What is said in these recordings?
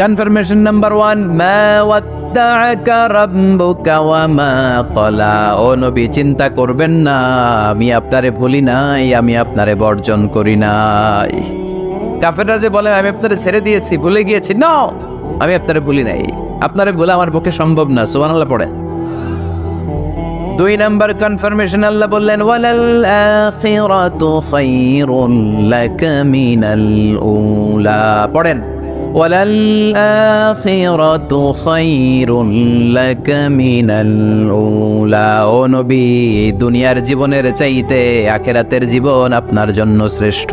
Confirmation number 1, মা ওয়াদ্দাআকা রাব্বুকা ওয়া মা ক্বালা। ও নবী, চিন্তা করবেন না, আমি আপনারে ভুলি নাই, আমি আপনারে বর্জন করি নাই। কাফেররা যে বলে আমি আপনারে ছেড়ে দিয়েছি, ভুলে গিয়েছি, না, আমি আপনারে ভুলি নাই, আপনারে ভুলা আমার পক্ষে সম্ভব না। সুবহানাল্লাহ পড়ে। 2 নাম্বার কনফার্মেশন, আল্লাহ বললেন ওয়ালাল আখিরাতু খায়রুন লাকা মিনাল উলা। পড়েন, ওয়ালাল আখিরাতু খায়রুন লাকা মিনাল উলা। ও নবী, দুনিয়ার জীবনের চাইতে আখিরাতের জীবন আপনার জন্য শ্রেষ্ঠ।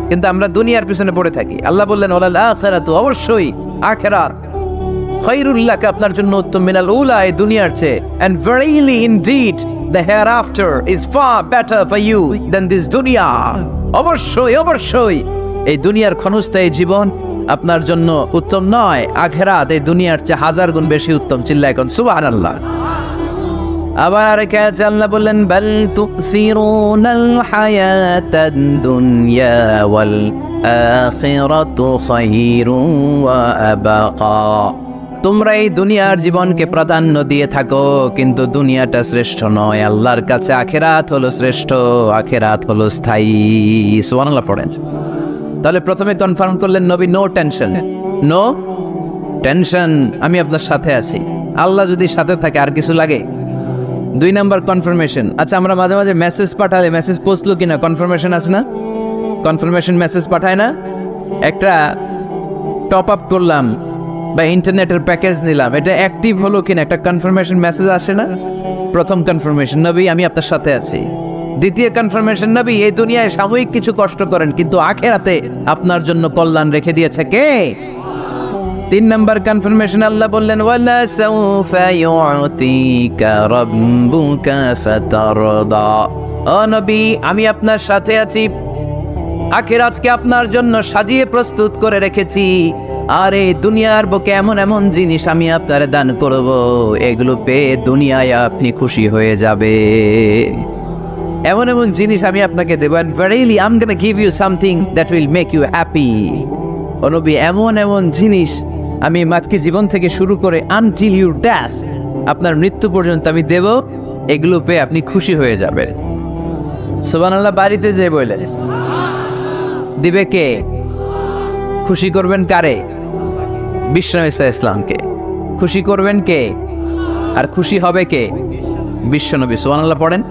কিন্তু আমরা দুনিয়ার পিছনে পড়ে থাকি। আল্লাহ বললেন ওয়ালাল আখিরাতু, অবশ্যই আখিরাত, খায়রুল লাকা, আপনার জন্য উত্তম, মিনাল উলা, এই দুনিয়ার চেয়ে, and verily indeed the hereafter is far better for you than this dunya. অবশ্যই অবশ্যই এই দুনিয়ার ক্ষণস্থায়ী জীবন আপনার জন্য উত্তম নয়, আখিরাত এই দুনিয়ার চেয়ে 1000 গুণ বেশি উত্তম। চিল্লায় কোন সুবহানাল্লাহ। আবার কাছে আল্লাহ বললেন বাল তুসিরুনাল হায়াতাদ দুনিয়া ওয়াল আখিরাতু খায়রুন ওয়া আবাকা। তোমরা এই দুনিয়ার জীবনকে প্রাধান্য দিয়ে থাকো, কিন্তু দুনিয়াটা শ্রেষ্ঠ নয়, আল্লাহর কাছে আখিরাত হলো শ্রেষ্ঠ, আখিরাত হলো স্থায়ী। সুবহানাল্লাহ পড়েন। তাহলে প্রথমে কনফার্ম করলেন নবী, নো টেনশন, নো টেনশন, আমি আপনার সাথে আছি। আল্লাহ যদি সাথে থাকে আর কিছু লাগে? 2 নাম্বার কনফার্মেশন। আচ্ছা, আমরা মাঝে মাঝে মেসেজ পাঠালে মেসেজ পৌঁছলো কিনা কনফার্মেশন আছে না? কনফার্মেশন মেসেজ পাঠায় না? একটা টপ আপ করলাম বা ইন্টারনেটের প্যাকেজ নিলাম, এটা অ্যাক্টিভ হলো কিনা একটা কনফার্মেশন মেসেজ আসে না? প্রথম কনফার্মেশন, নবী আমি আপনার সাথে আছি। দ্বিতীয় কনফার্মেশন, নবী এই দুনিয়ায় সাময়িক কিছু কষ্ট করেন, কিন্তু আখিরাতে আপনার জন্য কল্যাণ রেখে দিয়েছে কে? 3 নাম্বার কনফার্মেশন, আল্লাহ বললেন ওয়ালা সাউফা ইউতিকা রাব্বুকা ফাতারদা। ও নবী, আমি আপনার সাথে আছি, আখিরাতকে আপনার জন্য সাজিয়ে প্রস্তুত করে রেখেছি, আর এই দুনিয়ার বুকে এমন এমন জিনিস আমি আপনারে দান করব, এগুলো পেয়ে দুনিয়ায় আপনি খুশি হয়ে যাবে। এমন এমন জিনিস আমি আপনাকে দেব, and verily I'm gonna give you something that will make you happy. ও নবী, এমন এমন জিনিস আমি মাক্কি জীবন থেকে শুরু করে until you die, আপনার মৃত্যু পর্যন্ত আমি দেব, এগুলো পেয়ে আপনি খুশি হয়ে যাবেন। সুবহানাল্লাহ। বাড়িতে যে বলে দিবে কে? খুশি করবেন কারে? বিশ্বনবী সাল্লাল্লাহু আলাইহি ওয়াসাল্লামকে। খুশি করবেন কে? আর খুশি হবে কে? বিশ্বনবী। সুবহানাল্লাহ পড়েন।